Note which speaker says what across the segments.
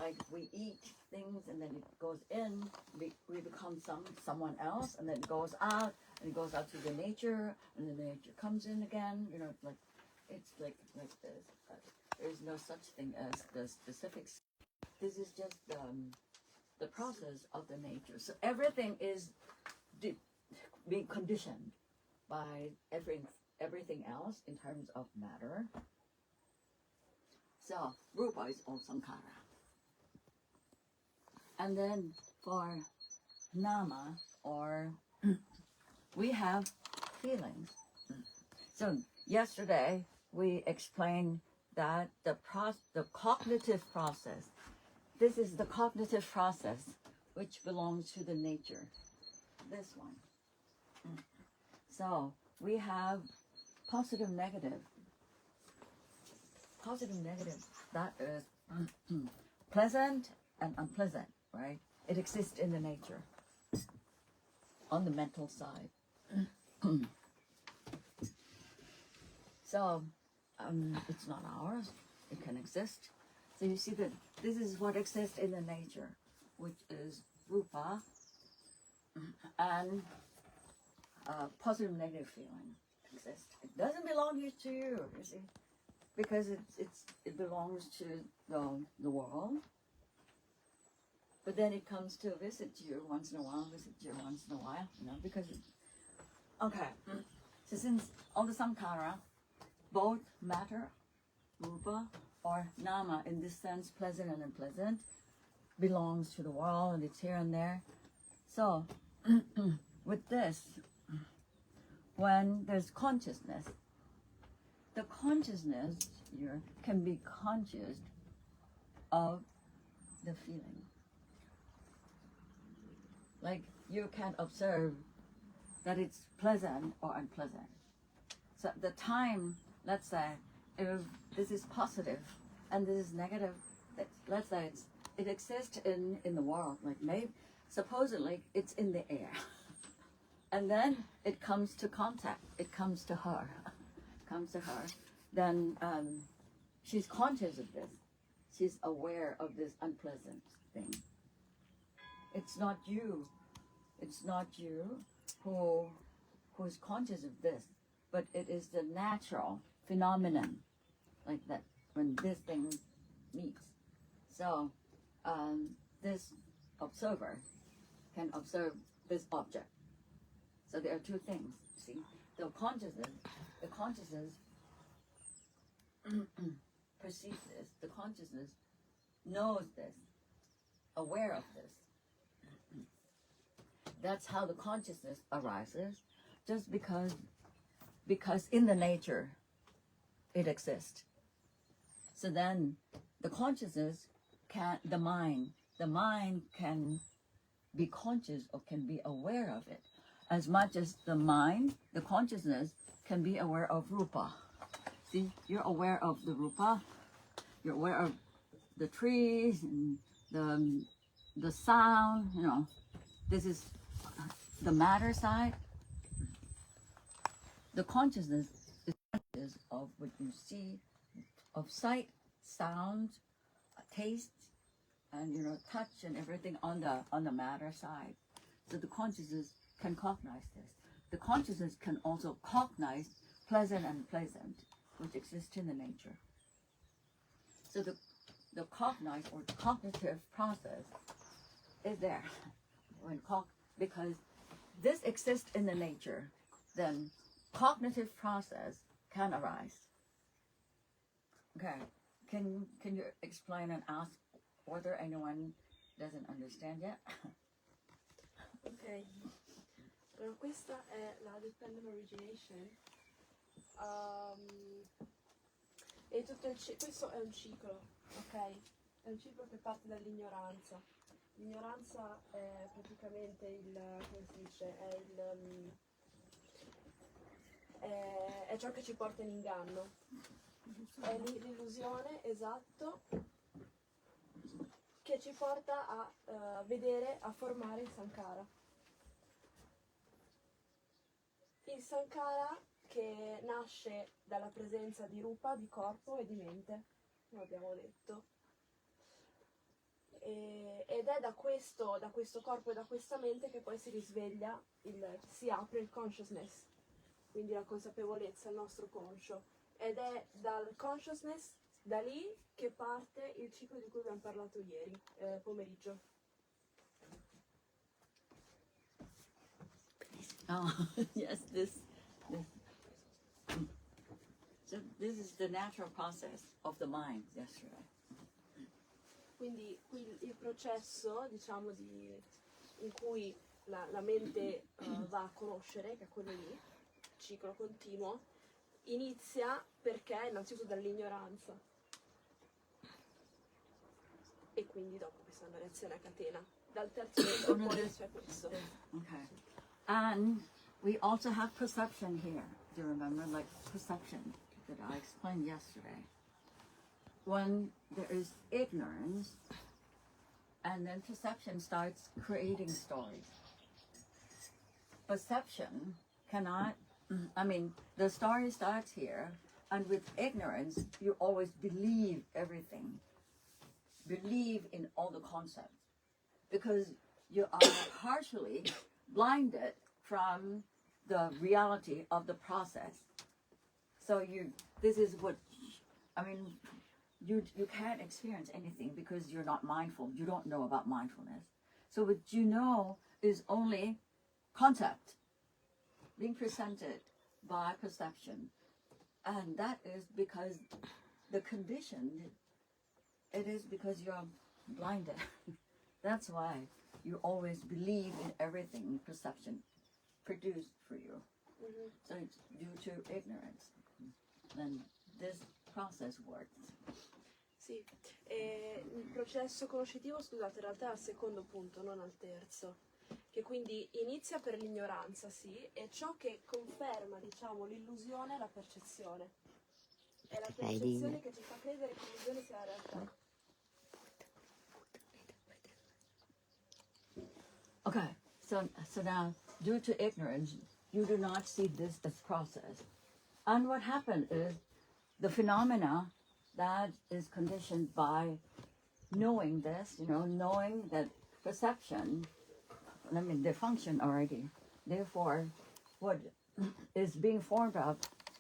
Speaker 1: like we eat things and then it goes in, we become someone else, and then it goes out, and it goes out to the nature, and then the nature comes in again. You know, it's like this. There is no such thing as the specifics. This is just the process of the nature. So everything is being conditioned by everything else in terms of matter. So rupa is all sankhara. And then for nama, or we have feelings. So yesterday we explained that the cognitive process, this is the cognitive process which belongs to the nature, this one. So we have positive, negative, that is pleasant and unpleasant, right? It exists in the nature, on the mental side. So it's not ours, it can exist. So you see that this is what exists in the nature, which is rupa, and positive and negative feeling exist. It doesn't belong to you, you see, because it belongs to the world. But then it comes to visit you once in a while, you know, because okay. So since all the samkhara, both matter, rupa, or nama, in this sense, pleasant and unpleasant, belongs to the world, and it's here and there. So with this, when there's consciousness, the consciousness here can be conscious of the feeling. Like you can observe that it's pleasant or unpleasant. So the time, let's say, if this is positive and this is negative, let's say it exists in the world, like maybe supposedly it's in the air. And then it comes to contact, it comes to her, then she's conscious of this. She's aware of this unpleasant thing. It's not you who is conscious of this, but it is the natural phenomenon, like that, when this thing meets. So this observer can observe this object. So there are two things, see? The consciousness perceives this, the consciousness knows this, aware of this. That's how the consciousness arises, just because in the nature it exists. So then the consciousness the mind can be conscious or can be aware of it, as much as the consciousness can be aware of rupa. See, you're aware of the rupa, you're aware of the trees and the sound, you know. This is the matter side. The consciousness is conscious of what you see, of sight, sound, taste, and touch and everything on the matter side. So the consciousness can cognize this. The consciousness can also cognize pleasant and unpleasant, which exist in the nature. So the cognize or cognitive process is there because this exists in the nature, then cognitive process can arise. Okay, can you explain and ask whether anyone doesn't understand yet?
Speaker 2: Ok, allora, questa è la Dependent Origination. E questo è un ciclo, ok? È un ciclo che parte dall'ignoranza. L'ignoranza è praticamente come si dice, è ciò che ci porta in inganno. È l'illusione, esatto, che ci porta a vedere, a formare il Sankara. Il Sankara che nasce dalla presenza di Rupa, di corpo e di mente, come abbiamo detto. ed è da questo corpo e da questa mente che poi si risveglia, si apre il consciousness, quindi la consapevolezza, il nostro conscio, ed è dal consciousness, da lì, che parte il ciclo di cui abbiamo parlato ieri pomeriggio.
Speaker 1: Oh, yes, so this is the natural process of the mind yesterday.
Speaker 2: Quindi qui il processo, diciamo, in cui la mente va a conoscere, che è quello lì, ciclo continuo, inizia perché innanzitutto dall'ignoranza. E quindi dopo questa è una reazione a catena. Dal terzo livello poi c'è questo.
Speaker 1: Okay. And we also have perception here. Do you remember, like perception that I explained yesterday? When there is ignorance, and then perception starts creating stories. Perception cannot, the story starts here, and with ignorance, you always believe everything. Believe in all the concepts. Because you are partially blinded from the reality of the process. So this is what, you can't experience anything because you're not mindful. You don't know about mindfulness. So what you know is only concept being presented by perception. And that is because the condition, it is because you're blinded. That's why you always believe in everything perception produced for you.
Speaker 2: Mm-hmm.
Speaker 1: So it's due to ignorance. Then this process works.
Speaker 2: Sì, il processo conoscitivo, scusate, in realtà è al secondo punto, non al terzo, che quindi inizia per l'ignoranza, sì, e ciò che conferma, diciamo, l'illusione è la percezione. È la percezione che ci fa credere che l'illusione sia la realtà.
Speaker 1: Okay, so now, due to ignorance, you do not see this as process. And what happened is the phenomena that is conditioned by knowing this, knowing that perception, they function already. Therefore, what is being formed of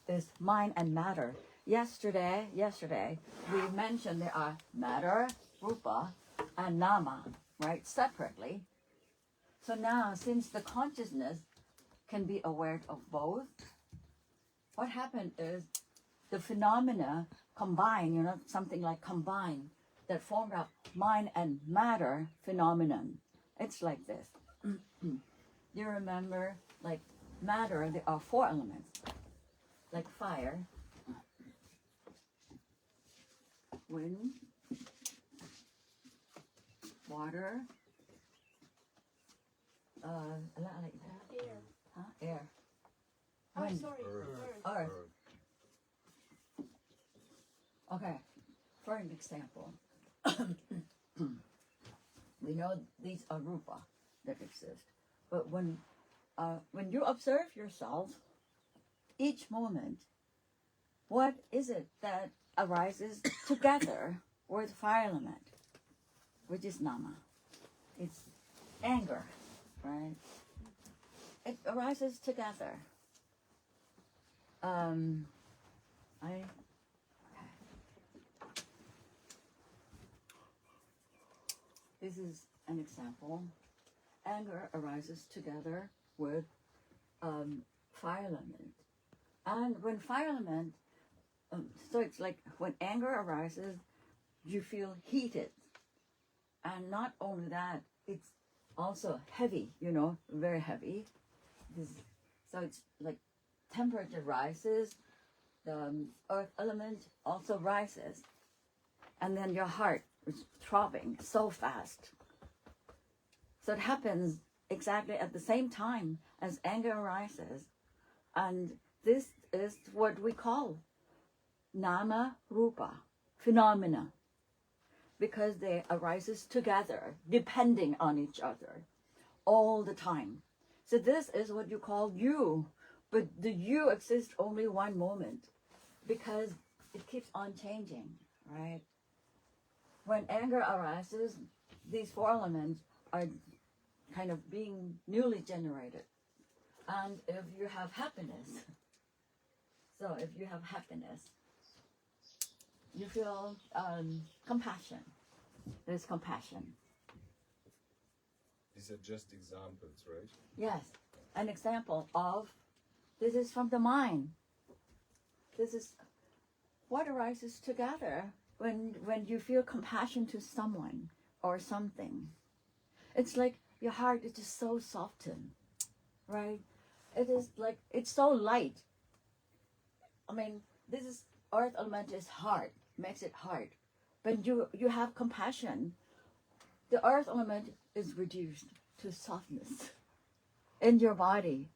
Speaker 1: is mind and matter. Yesterday, we mentioned there are matter, rupa, and nama, right, separately. So now, since the consciousness can be aware of both, what happened is the phenomena combine, something like combine, that formed up mind and matter phenomenon. It's like this. You remember, like matter, there are 4 elements, like fire, wind, water,
Speaker 2: Air.
Speaker 1: Air.
Speaker 2: Oh,
Speaker 1: Wind.
Speaker 2: sorry,
Speaker 1: Earth. Okay, for an example, we know these are rupa that exist, but when you observe yourself, each moment, what is it that arises together with fire element, which is nama? It's anger, right? It arises together. This is an example. Anger arises together with fire element. And when fire element, so it's like when anger arises, you feel heated. And not only that, it's also heavy, very heavy. So it's like temperature rises, the earth element also rises, and then your heart is throbbing so fast. So it happens exactly at the same time as anger arises, and this is what we call nama rupa phenomena, because they arises together, depending on each other, all the time. So this is what you call you, but the you exists only one moment, because it keeps on changing, right? When anger arises, these four elements are kind of being newly generated. And if you have happiness, so if you have happiness, you feel compassion. There's compassion.
Speaker 3: These are just examples, right?
Speaker 1: Yes, an example of, this is from the mind. This is what arises together when you feel compassion to someone or something. It's like your heart is just so softened, right? It is like, it's so light. I mean, this is, earth element is hard, makes it hard. But you have compassion, the earth element is reduced to softness. In your body,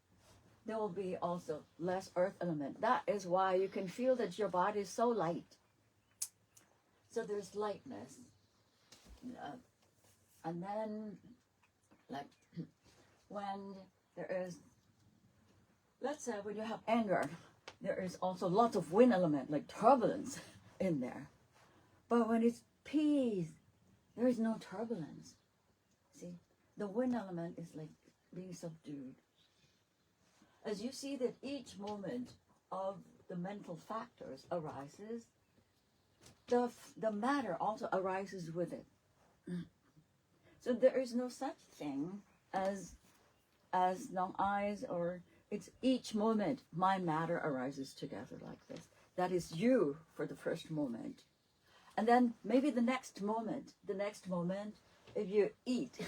Speaker 1: there will be also less earth element. That is why you can feel that your body is so light. So there's lightness. And then, like, when there is, let's say when you have anger, there is also lots of wind element, like turbulence in there. But when it's peace, there is no turbulence. See, the wind element is like being subdued. As you see that each moment of the mental factors arises, the matter also arises with it. So there is no such thing as long eyes, or it's each moment my matter arises together like this. That is you for the first moment. And then maybe the next moment, if you eat,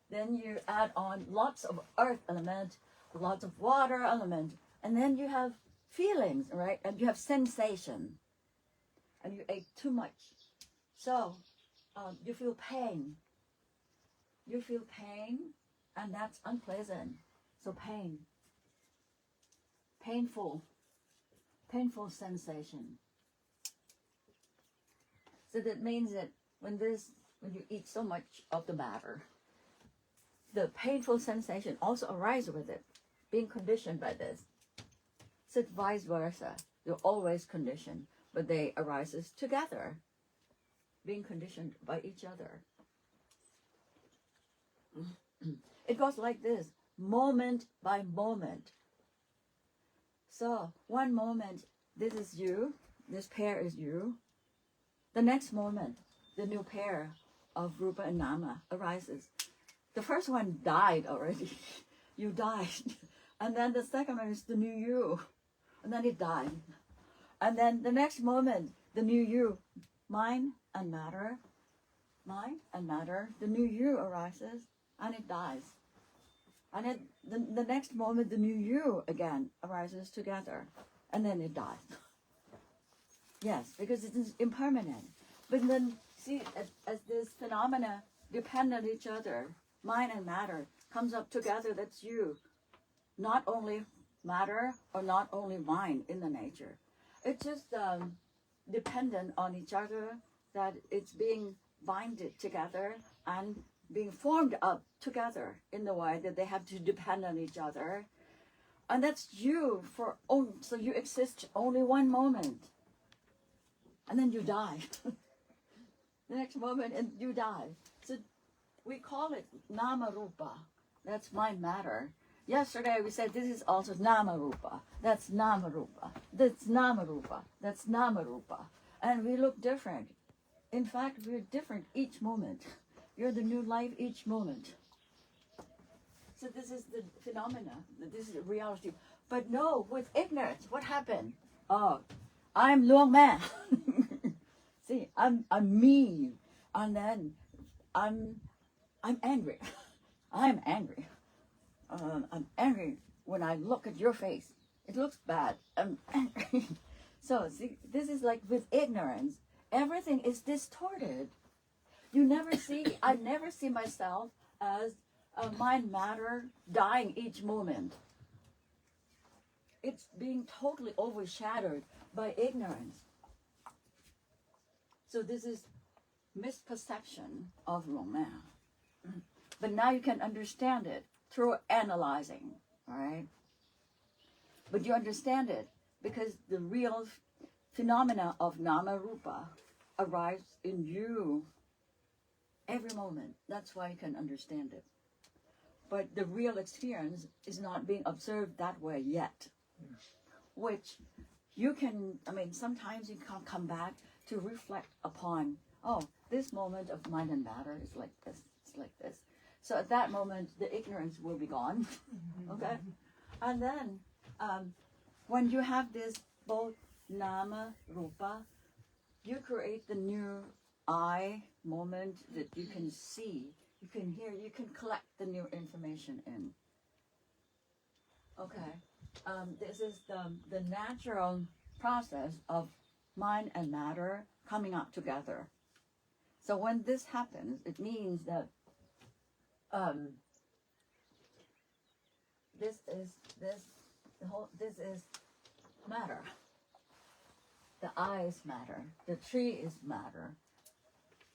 Speaker 1: then you add on lots of earth element, lots of water element, and then you have feelings, right? And you have sensation, and you ate too much. So you feel pain. You feel pain, and that's unpleasant. So painful sensation. So that means that when you eat so much of the matter, the painful sensation also arises with it, being conditioned by this. So it's vice versa. You're always conditioned, but they arises together, being conditioned by each other. It goes like this, moment by moment. So one moment, this is you, this pair is you. The next moment, the new pair of Rupa and Nama arises. The first one died already. You died. And then the second one is the new you. And then it died. And then the next moment, the new you, mind and matter, the new you arises and it dies. And then the next moment, the new you again arises together. And then it dies. Yes, because it is impermanent. But then, see, as this phenomena depend on each other, mind and matter comes up together, that's you. Not only matter or not only mind in the nature. It's just dependent on each other, that it's being binded together and being formed up together in the way that they have to depend on each other. And that's you so you exist only one moment. And then you die. The next moment, and you die. So we call it Nama Rupa. That's mind matter. Yesterday we said this is also Nama Rupa. That's Nama Rupa. That's Nama Rupa. That's Nama Rupa. And we look different. In fact, we're different each moment. You're the new life each moment. So this is the phenomena. This is the reality. But no, with ignorance, what happened? Oh, I'm Luang Mae. See, I'm mean, and then I'm angry. I'm angry. I'm angry when I look at your face. It looks bad. I'm angry. So see, this is like with ignorance, everything is distorted. You never see. I never see myself as mind matter dying each moment. It's being totally overshadowed by ignorance. So this is misperception of Luang Mae. But now you can understand it through analyzing, all right? But you understand it because the real phenomena of Nama Rupa arrives in you. every moment. That's why you can understand it. But the real experience is not being observed that way yet. Which you can, sometimes you can come back to reflect upon, oh, this moment of mind and matter is like this, it's like this. So at that moment, the ignorance will be gone, okay? And then, when you have this both nama, rupa, you create the new I moment that you can see, you can hear, you can collect the new information in. Okay, this is the natural process of mind and matter coming up together. So when this happens, it means that this is matter. The eye is matter. The tree is matter.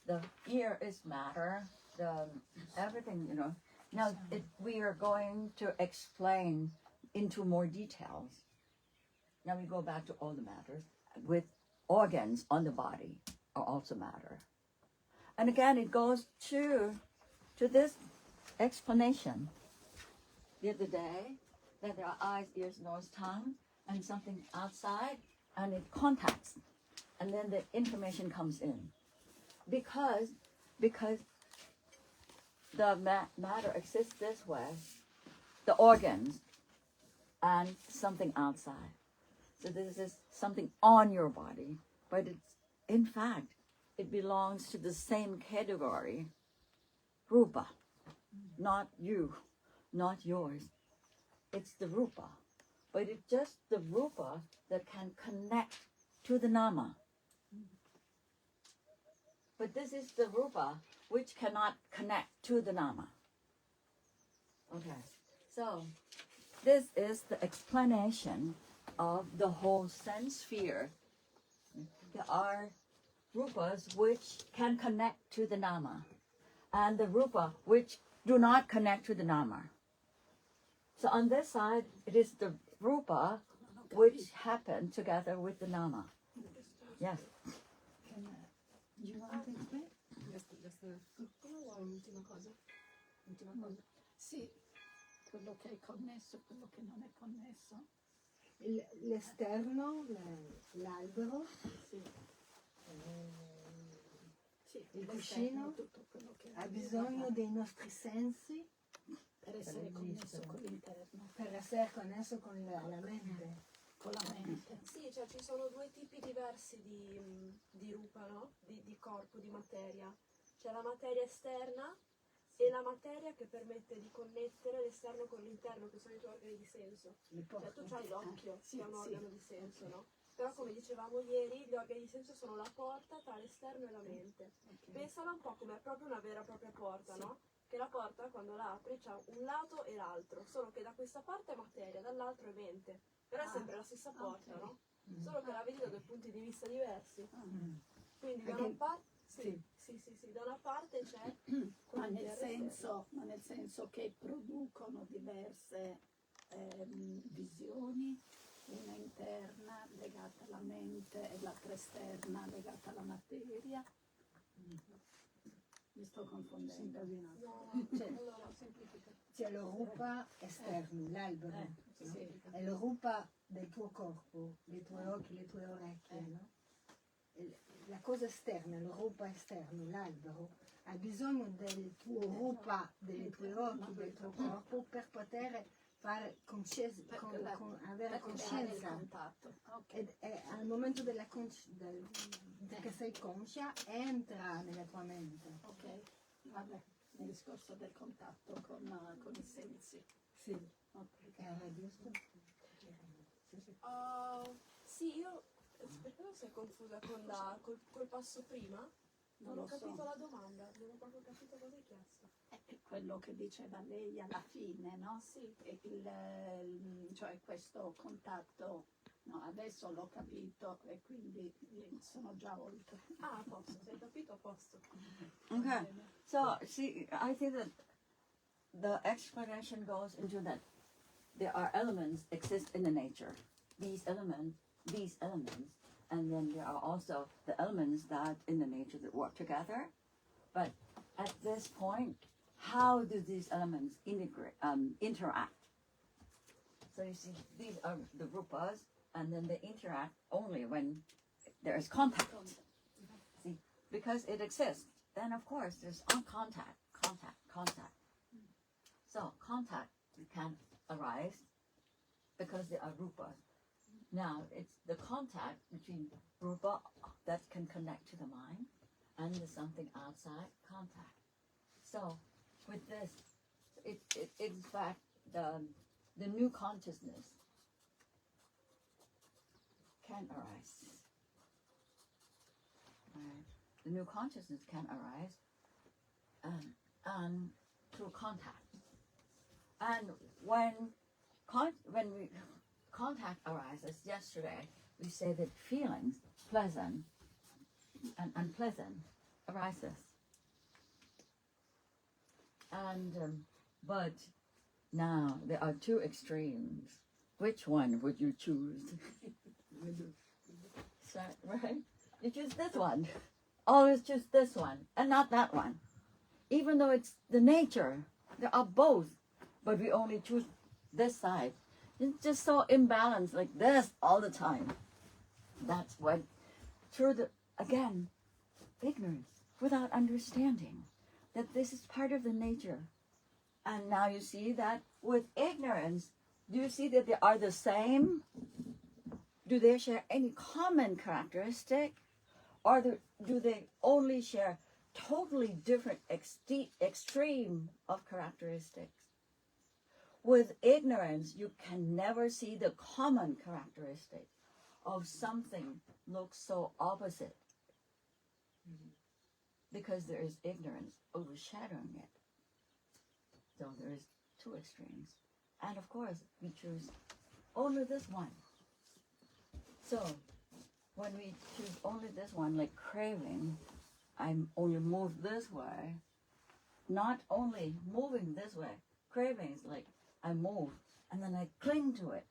Speaker 1: The ear is matter. The everything, Now we are going to explain into more details. Now we go back to all the matters with organs on the body are also matter. And again, it goes to this explanation the other day that there are eyes, ears, nose, tongue, and something outside, and it contacts, and then the information comes in. Because the matter exists this way, the organs and something outside. So this is something on your body, but it's, in fact, it belongs to the same category, rupa, not you, not yours. It's the rupa, but it's just the rupa that can connect to the nama. But this is the rupa which cannot connect to the nama. Okay, so this is the explanation of the whole sense sphere. There are rupas which can connect to the nama, and the rupa which do not connect to the nama. So on this side, it is the rupa which happen together with the nama. Yes.
Speaker 4: Do you want to explain?
Speaker 2: L'ultima cosa.
Speaker 4: Sì, quello che è connesso e quello che non è connesso.
Speaker 5: L'esterno, l'albero, il cuscino
Speaker 4: tutto quello che
Speaker 5: ha bisogno dei nostri sensi
Speaker 4: per essere connesso con l'interno,
Speaker 5: per essere connesso con la mente.
Speaker 4: con la mente.
Speaker 2: Sì, cioè ci sono due tipi diversi di rupa, no? Di corpo, di materia. C'è la materia esterna e la materia che permette di connettere l'esterno con l'interno, che sono i tuoi organi di senso. Cioè tu hai l'occhio, che è un organo di senso, no? Però come dicevamo ieri, gli organi di senso sono la porta tra l'esterno e la mente. Pensala un po' come proprio una vera e propria porta, no? Che la porta, quando la apri, c'ha un lato e l'altro, solo che da questa parte è materia, dall'altro è mente. Però è sempre la stessa porta, no? Solo che la vedi da due punti di vista diversi. Quindi da una parte... Sì, da una parte c'è...
Speaker 4: Ma nel senso che producono diverse visioni, una interna legata alla mente e l'altra esterna legata alla materia. Mi sto confondendo.
Speaker 2: Allora, semplifica.
Speaker 5: C'è lo rupa esterno, l'albero, no? È lo rupa del tuo corpo, dei tuoi occhi, le tue orecchie, no? La cosa esterna, lo rupa esterno, l'albero, ha bisogno del tuo rupa, delle tue occhi, del tuo corpo per poter fare avere coscienza.
Speaker 4: Contatto.
Speaker 5: Ed è al momento che sei conscia, entra nella tua mente.
Speaker 4: Ok, vabbè, nel discorso del contatto con i sensi.
Speaker 5: Sì.
Speaker 4: Okay.
Speaker 5: Era giusto?
Speaker 2: Sì, io... Perché non sei confusa col passo prima? Non ho capito la domanda, non ho proprio capito cosa hai chiesto.
Speaker 4: È quello che diceva lei alla fine, no?
Speaker 2: Sì.
Speaker 4: Cioè questo contatto, no, adesso l'ho capito e quindi sono già oltre.
Speaker 2: Ah, a posto, sei capito, a posto.
Speaker 1: Okay. So, see, I think that the explanation goes into that there are elements exist in the nature. These elements, and then there are also the elements that in the nature that work together, But at this point, how do these elements interact? So you see, these are the rupas, and then they interact only when there is contact. See, because it exists, then of course there's contact. So contact can arise because they are rupas. Now it's the contact between rupa that can connect to the mind and there's something outside contact. So with this, it in fact the new consciousness can arise. Right? The new consciousness can arise and through contact. And when contact arises, yesterday we say that feelings, pleasant and unpleasant, arises. And but now there are two extremes. Which one would you choose? So, right? You choose this one. Always choose this one and not that one. Even though it's the nature, there are both, but we only choose this side. It's just so imbalanced like this all the time. That's what, through the, again, ignorance, without understanding that this is part of the nature. And now you see that with ignorance, do you see that they are the same? Do they share any common characteristic? Or do they only share totally different extreme of characteristics? With ignorance, you can never see the common characteristic of something looks so opposite. Because there is ignorance overshadowing it. So there is two extremes. And of course, we choose only this one. So when we choose only this one, like craving, I'm only moved this way. Not only moving this way, craving is like I move and then I cling to it.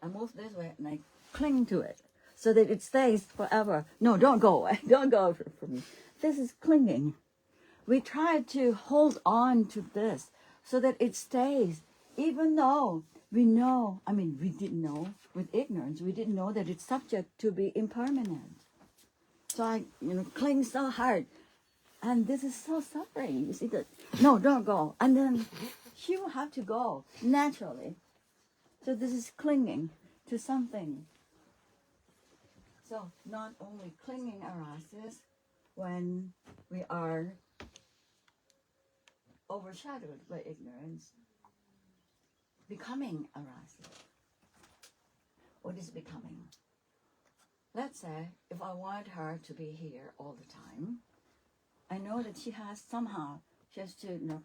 Speaker 1: I move this way and I cling to it so that it stays forever. No, don't go away. Don't go from me. This is clinging. We try to hold on to this so that it stays, even though we know, we didn't know with ignorance, we didn't know that it's subject to be impermanent. So I, cling so hard. And this is so suffering. You see that? No, don't go. And then she will have to go naturally. So this is clinging to something. So not only clinging arises when we are overshadowed by ignorance, becoming arises. What is becoming? Let's say if I want her to be here all the time, I know that she has to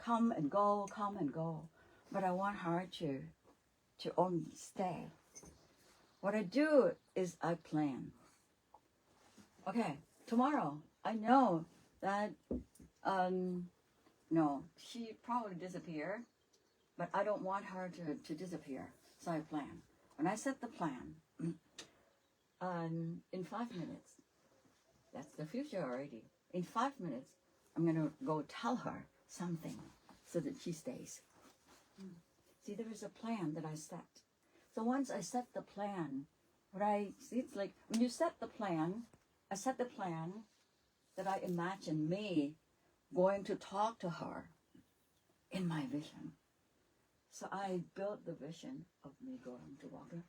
Speaker 1: come and go, but I want her to only stay. What I do is I plan. Okay, tomorrow I know that she probably disappeared, but I don't want her to disappear, so I plan. When I set the plan, in 5 minutes, that's the future already. In 5 minutes, I'm going to go tell her something so that she stays. See, there is a plan that I set. So once I set the plan, it's like when you set the plan, I set the plan that I imagine me going to talk to her in my vision. So I built the vision of me going to walk her.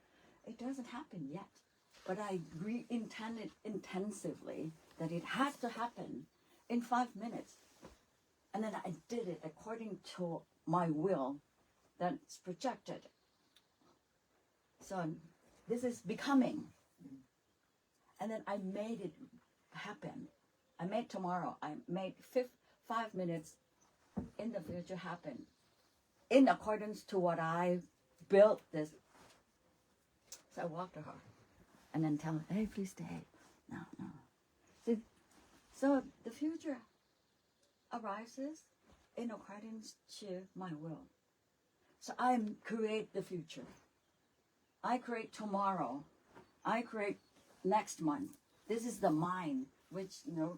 Speaker 1: It doesn't happen yet, but I intended intensively that it has to happen in 5 minutes. And then I did it according to my will that's projected. So this is becoming. And then I made it happen. I made 5 minutes in the future happen in accordance to what I built this. So I walk to her and then tell her, hey, please stay. No. See, so the future arises in accordance to my will. So I create the future. I create tomorrow. I create next month. This is the mind which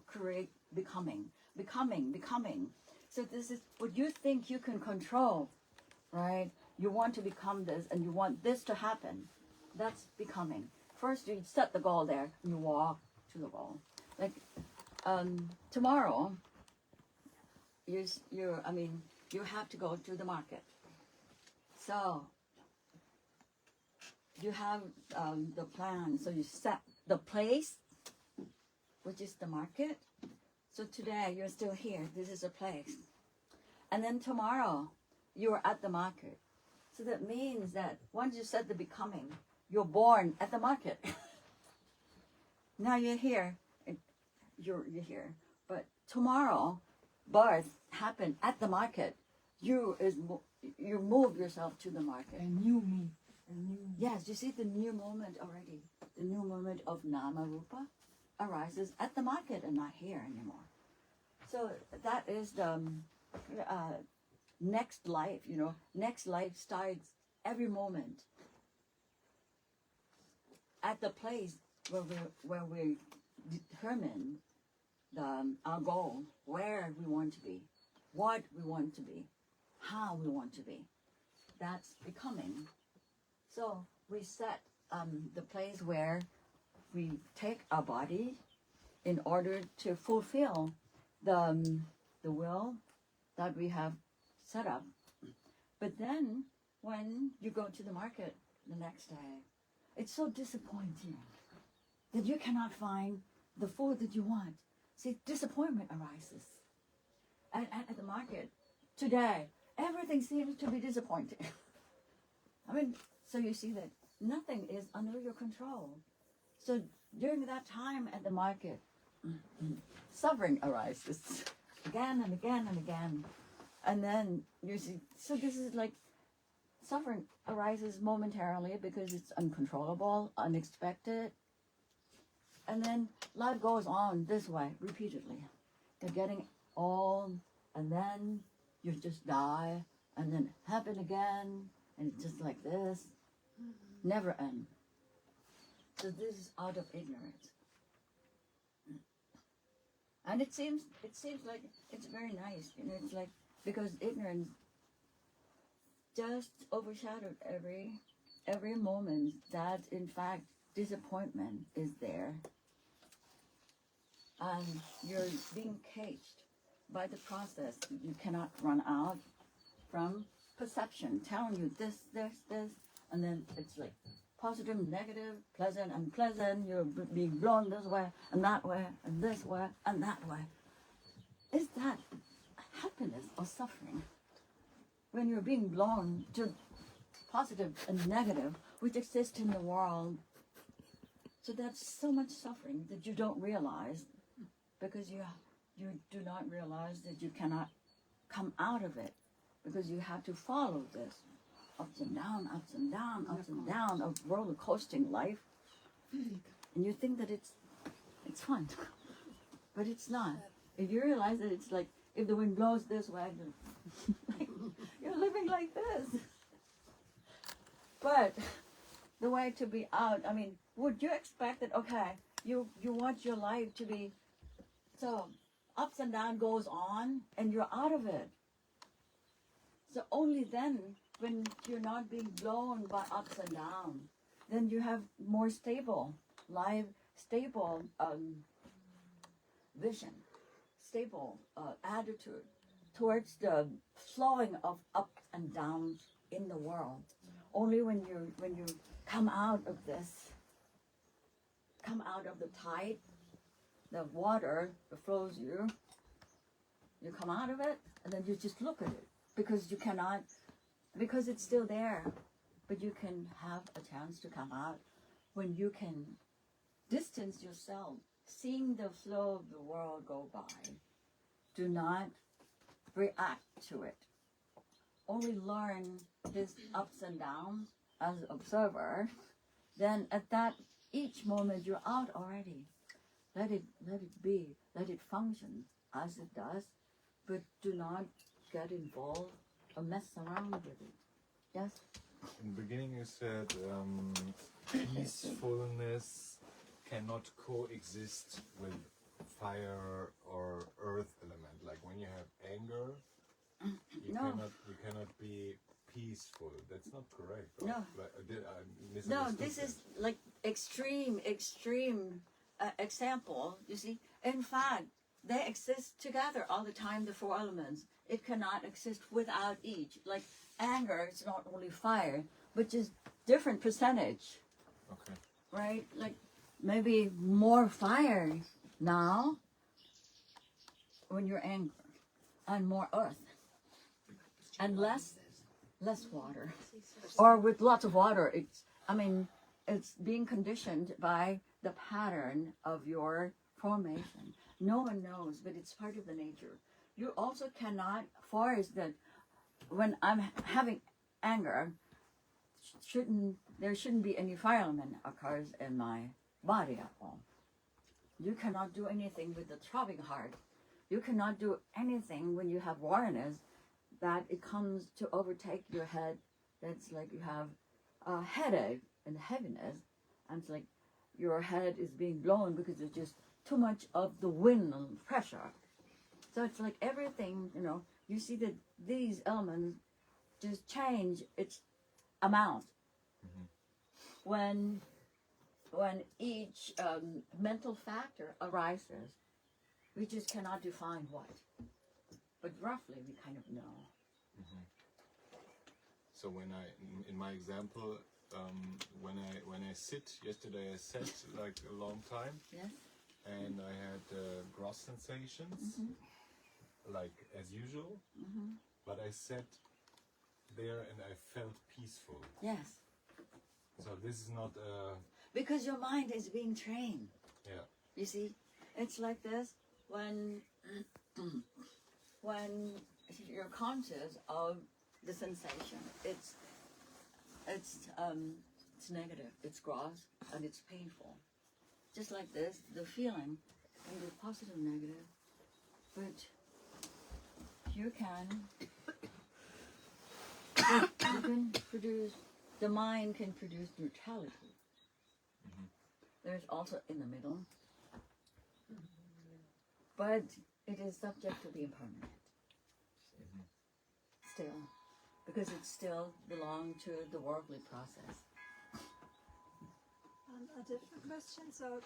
Speaker 1: create becoming. becoming. So this is what you think you can control, right? You want to become this and you want this to happen. That's becoming. First you set the goal there and you walk to the goal. Like tomorrow, you have to go to the market. So you have the plan. So you set the place, which is the market. So today you're still here. This is a place. And then tomorrow you're at the market. So that means that once you set the becoming, you're born at the market. Now you're here. You're here. But tomorrow, birth happened at the market. You move yourself to the market.
Speaker 5: A new me. A new
Speaker 1: Yes, you see the new moment already. The new moment of Nama Rupa arises at the market and not here anymore. So that is the next life, next life starts every moment at the place where we determine our goal, where we want to be, what we want to be, how we want to be. That's becoming. So we set the place where we take our body in order to fulfill the will that we have set up. But then when you go to the market the next day, it's so disappointing that you cannot find the food that you want. See, disappointment arises. At the market today, everything seems to be disappointing. So you see that nothing is under your control. So during that time at the market, suffering arises again and again and again. And then you see, so this is like suffering arises momentarily because it's uncontrollable, unexpected. And then life goes on this way repeatedly. You're getting old, and then you just die, and then happen again, and it's just like this. Never end. So this is out of ignorance. And it seems like it's very nice, it's like, because ignorance just overshadowed every moment that in fact disappointment is there. And you're being caged by the process. You cannot run out from perception telling you this, and then it's like positive, negative, pleasant, unpleasant. You're being blown this way and that way and this way and that way. Is that happiness or suffering? When you're being blown to positive and negative, which exist in the world, so that's so much suffering that you don't realize, because you do not realize that you cannot come out of it, because you have to follow this ups and down, ups and down, ups and down of roller coasting life, and you think that it's fun, but it's not. If you realize that it's like if the wind blows this way, you're living like this. But the way to be out, would you expect that, okay, you want your life to be so ups and down goes on and you're out of it. So only then, when you're not being blown by ups and downs, then you have more stable life, stable vision, stable attitude towards the flowing of ups and downs in the world. Only when you come out of this, come out of the tide, the water that flows you come out of it, and then you just look at it, because you cannot, because it's still there, but you can have a chance to come out when you can distance yourself, seeing the flow of the world go by. Do not react to it. Only learn this ups and downs as an observer. Then at that each moment you're out already. Let it be. Let it function as it does, but do not get involved or mess around with it. Yes?
Speaker 3: In the beginning you said peacefulness cannot coexist with fire or earth element. Like when you have anger, you
Speaker 1: No.
Speaker 3: cannot be peaceful. That's not correct.
Speaker 1: No.
Speaker 3: Like, I
Speaker 1: No,
Speaker 3: misunderstood
Speaker 1: this
Speaker 3: that.
Speaker 1: is like extreme example. You see, in fact, they exist together all the time. The four elements. It cannot exist without each. Like anger is not only fire, but just different percentage,
Speaker 3: Okay.
Speaker 1: right? Like maybe more fire now when you're angry, and more earth, and less water. Or with lots of water, it's being conditioned by the pattern of your formation. No one knows, but it's part of the nature. You also cannot force that when I'm having anger, there shouldn't be any fire element occurs in my body at all. You cannot do anything with the throbbing heart. You cannot do anything when you have wariness that it comes to overtake your head. That's like you have a headache and heaviness, and it's like your head is being blown because there's just too much of the wind and pressure. So it's like everything, you see that these elements just change its amount. When each mental factor arises, we just cannot define what, but roughly we kind of know.
Speaker 3: So when in my example, when I sit, yesterday I sat like a long time,
Speaker 1: Yes.
Speaker 3: and I had gross sensations, like as usual, but I sat there and I felt peaceful.
Speaker 1: Yes.
Speaker 3: So this is not
Speaker 1: Because your mind is being trained.
Speaker 3: yeah.
Speaker 1: You see, it's like this when you're conscious of the sensation. It's negative. It's gross and it's painful. Just like this, the feeling can be positive, negative, but you can produce. The mind can produce neutrality. There's also in the middle, but it is subject to the impermanent. Still, because it still belongs to the worldly process.
Speaker 6: A different question. So,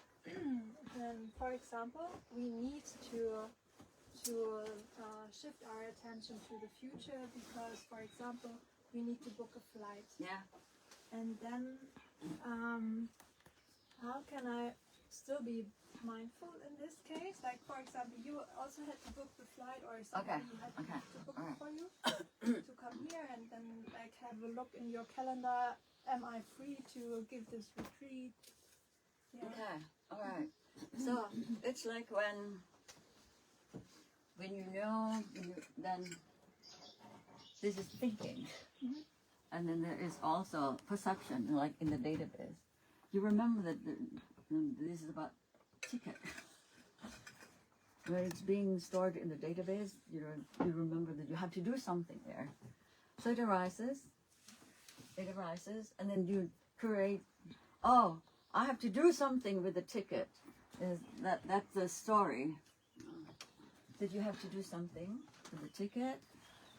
Speaker 6: then, for example, we need to shift our attention to the future because, for example, we need to book a flight.
Speaker 1: Yeah.
Speaker 6: And then, how can I still be mindful in this case? Like, for example, you also had to book the flight, or somebody had to book it for you to come here, and then like have a look in your calendar. Am I free to give this retreat? Yeah.
Speaker 1: Okay. All right. So it's like when then this is thinking, and then there is also perception, like in the database. You remember that this is about ticket. When it's being stored in the database, you remember that you have to do something there. So it arises, and then you create, oh, I have to do something with the ticket. That's the story. That you have to do something with the ticket,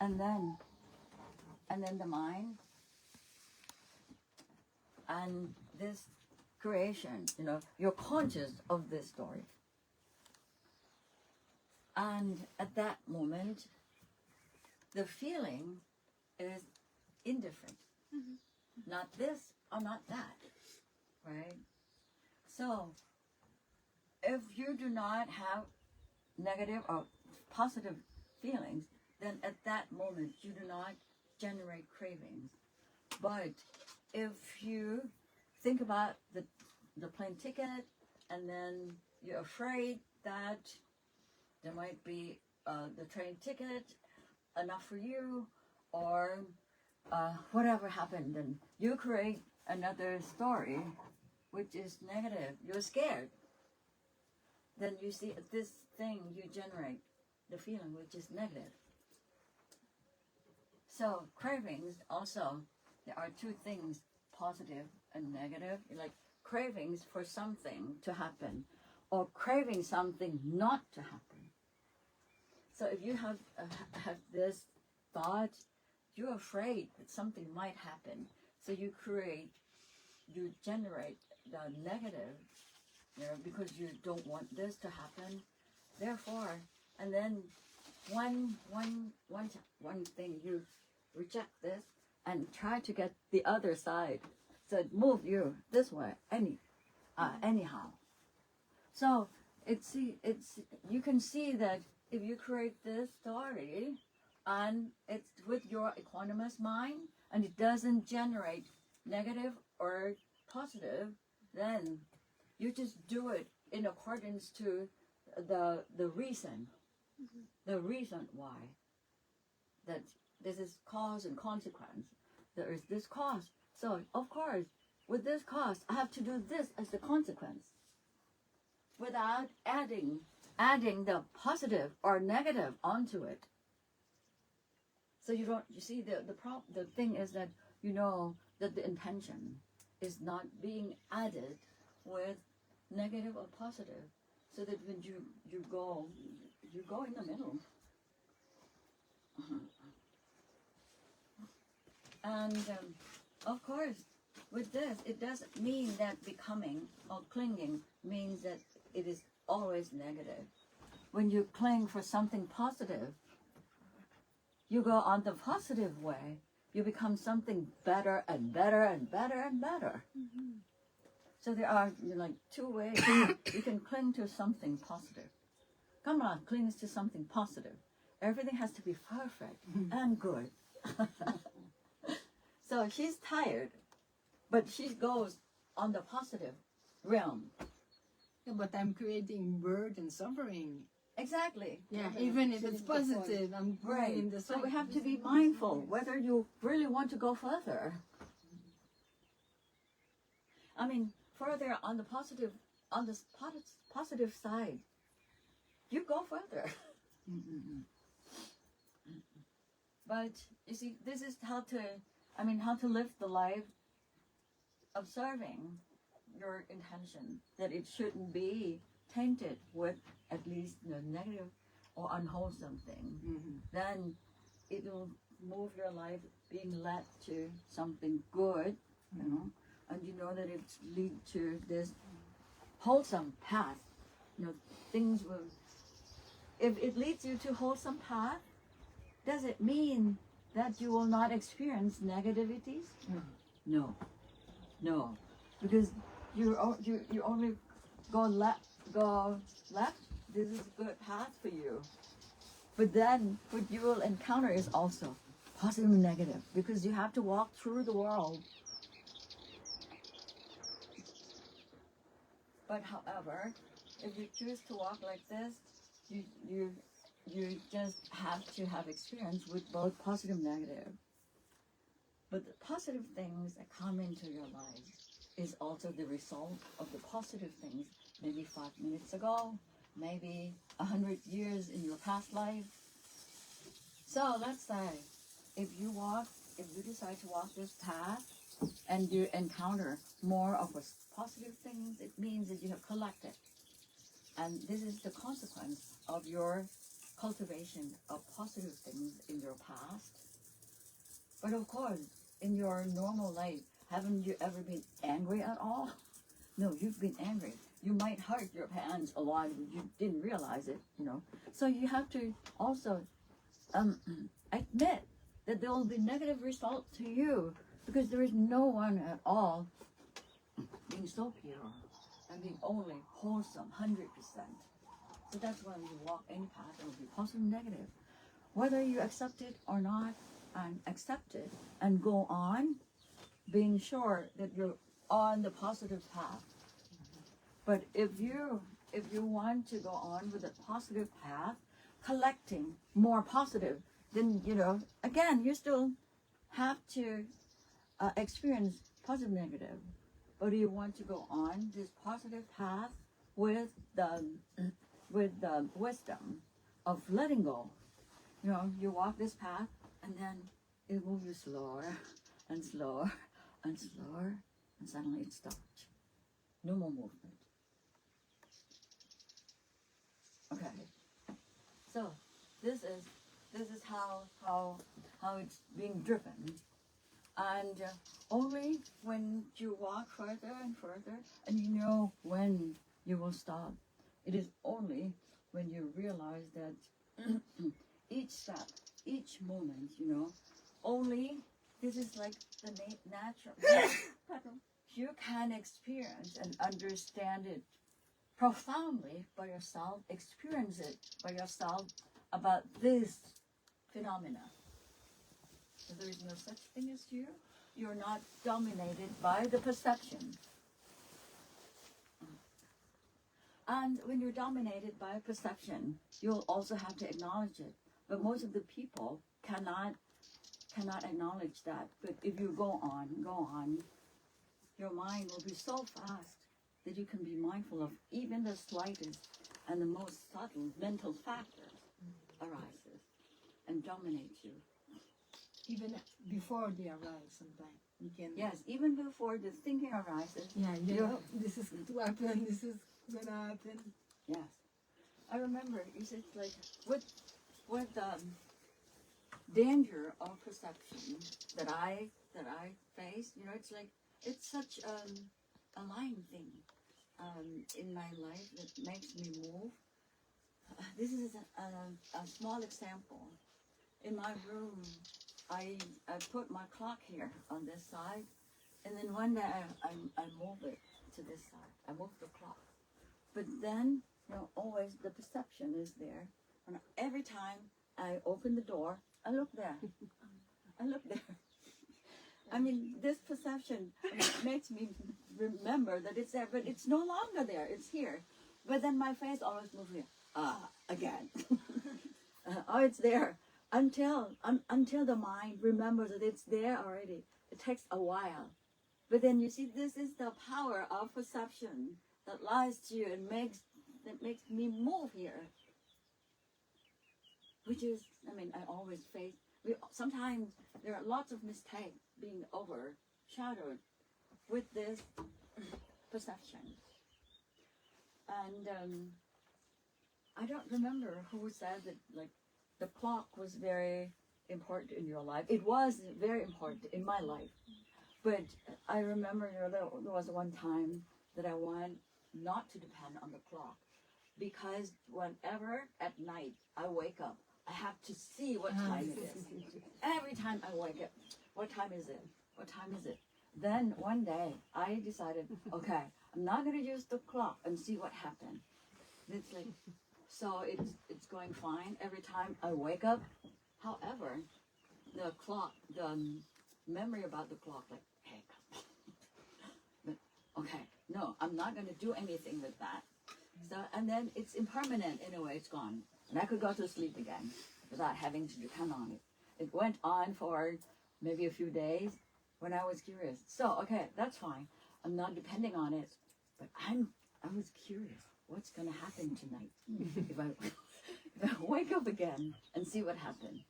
Speaker 1: and then the mind, and this creation, you're conscious of this story. And at that moment, the feeling is indifferent. Not this or not that, right? So, if you do not have negative or positive feelings, then at that moment you do not generate cravings. But if you think about the plane ticket, and then you're afraid that there might be the train ticket enough for you, or whatever happened, then you create another story which is negative. You're scared. Then you see this thing, you generate the feeling which is negative. So cravings also, there are two things, positive and negative. Like cravings for something to happen, or craving something not to happen. So if you have this thought, you're afraid that something might happen. So you generate the negative, because you don't want this to happen. Therefore, and then one thing, you reject this and try to get the other side. So it move you this way, anyhow. So it's you can see that if you create this story and it's with your equanimous mind and it doesn't generate negative or positive, then you just do it in accordance to the reason, the reason why. That this is cause and consequence. There is this cause. So of course, with this cause, I have to do this as the consequence, without adding the positive or negative onto it. So you see the thing is that you know that the intention is not being added with negative or positive, so that when you go in the middle. And of course, with this, it doesn't mean that becoming or clinging means that it is always negative. When you cling for something positive, you go on the positive way, you become something better and better and better and better. So there are two ways you can cling to something positive. Come on, clings to something positive. Everything has to be perfect and good. So she's tired, but she goes on the positive realm.
Speaker 7: Yeah, but I'm creating burden and suffering.
Speaker 1: Exactly.
Speaker 7: Yeah, even if it's positive, I'm going in the
Speaker 1: So we have to be mindful whether you really want to go further. I mean, further on the positive side, you go further. But you see, this is how to live the life, observing your intention, that it shouldn't be tainted with at least negative or unwholesome thing. Then it will move your life being led to something good, and you know that it lead to this wholesome path. Things will. If it leads you to wholesome path, does it mean that you will not experience negativities? No, because you only go left. This is a good path for you. But then what you will encounter is also positive and negative, because you have to walk through the world. But however, if you choose to walk like this, you just have to have experience with both positive and negative. But the positive things that come into your life is also the result of the positive things, maybe 5 minutes ago, maybe 100 years in your past life. So let's say, if you decide to walk this path, and you encounter more of positive things, it means that you have collected. And this is the consequence of your cultivation of positive things in your past. But of course, in your normal life, haven't you ever been angry at all? No, you've been angry. You might hurt your parents a lot, but you didn't realize it, So you have to also admit that there will be negative results to you, because there is no one at all being so pure and being only wholesome, 100%. So that's why you walk any path, it will be positive and negative. Whether you accept it or not, and accept it and go on, being sure that you're on the positive path. But if you want to go on with a positive path, collecting more positive, then again, you still have to experience positive and negative. But you want to go on this positive path with the wisdom of letting go. You walk this path, and then it moves you slower and slower and slower, and suddenly it stopped. No more movement. Okay. So this is how it's being driven, and only when you walk further and further, and you know when you will stop. It is only when you realize that each step, each moment, only this is like the natural. You can experience and understand it profoundly by yourself, experience it by yourself about this phenomena. So there is no such thing as you. You're not dominated by the perception. And when you're dominated by perception, you'll also have to acknowledge it. But most of the people cannot acknowledge that. But if you go on, your mind will be so fast that you can be mindful of even the slightest and the most subtle mental factor arises and dominates you.
Speaker 7: Even before they arise, sometimes you can.
Speaker 1: Yes, even before the thinking arises.
Speaker 7: Yeah, this is going to happen. This is going to happen.
Speaker 1: Yes, I remember. You said like with the danger of perception that I face. It's such a line thing in my life that makes me move. This is a small example. In my room, I put my clock here on this side, and then one day I move it to this side. I move the clock. But then, always the perception is there. And every time I open the door, I look there. I look there. I mean, this perception makes me remember that it's there, but it's no longer there. It's here. But then my face always moves here. Again. It's there. Until the mind remembers that it's there already. It takes a while. But then you see, this is the power of perception that lies to you and makes me move here. Which is, I always face. Sometimes there are lots of mistakes being overshadowed with this perception. And I don't remember who said that, like, the clock was very important in your life. It was very important in my life. But I remember there was one time that I wanted not to depend on the clock, because whenever at night I wake up, I have to see what time it is. Every time I wake up, what time is it? What time is it? Then one day I decided, okay, I'm not going to use the clock and see what happened. It's like, so it's going fine every time I wake up. However, the clock, the memory about the clock, like, hey, but okay, no, I'm not going to do anything with that. So, and then it's impermanent in a way, it's gone. And I could go to sleep again without having to depend on it. It went on for maybe a few days when I was curious. So, okay, that's fine. I'm not depending on it, but I was curious. What's going to happen tonight if I wake up again and see what happened?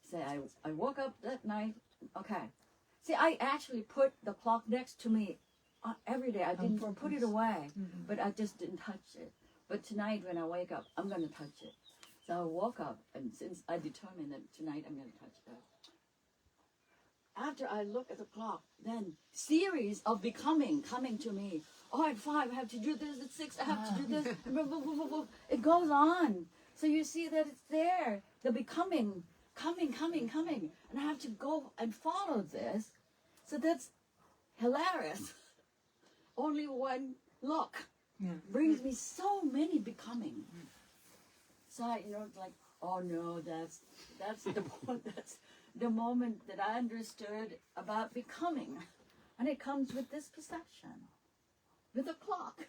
Speaker 1: Say I woke up that night. Okay. See, I actually put the clock next to me every day. I didn't put it away, but I just didn't touch it. But tonight when I wake up, I'm going to touch it. So I woke up, and since I determined that tonight I'm going to touch that. After I look at the clock, then series of becoming coming to me. Oh, at 5 I have to do this. At 6 I have to do this. It goes on. So you see that it's there. The becoming, coming. And I have to go and follow this. So that's hilarious. Only one look brings me so many becoming. So it's like, oh no, that's the moment that I understood about becoming. And it comes with this perception, with a clock.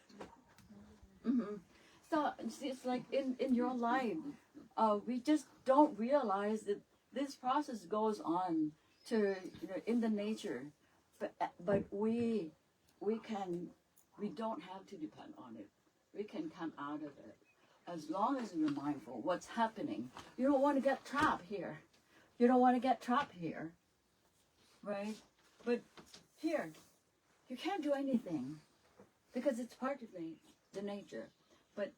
Speaker 1: So it's like in your life, we just don't realize that this process goes on to in the nature, but we don't have to depend on it. We can come out of it as long as you're mindful what's happening. You don't want to get trapped here. You don't want to get trapped here, right? But here, you can't do anything because it's part of the nature. But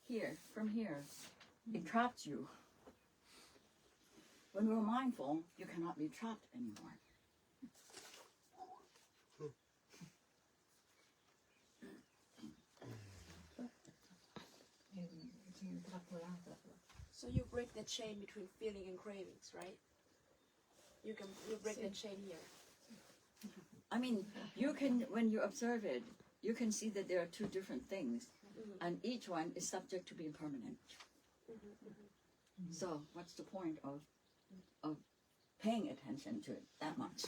Speaker 1: here, from here. It trapped you. When we're mindful, you cannot be trapped anymore.
Speaker 2: So you break the chain between feeling and cravings, right? You break the chain here.
Speaker 1: I mean, you can, when you observe it, you can see that there are two different things, and each one is subject to being permanent. So what's the point of paying attention to it that much?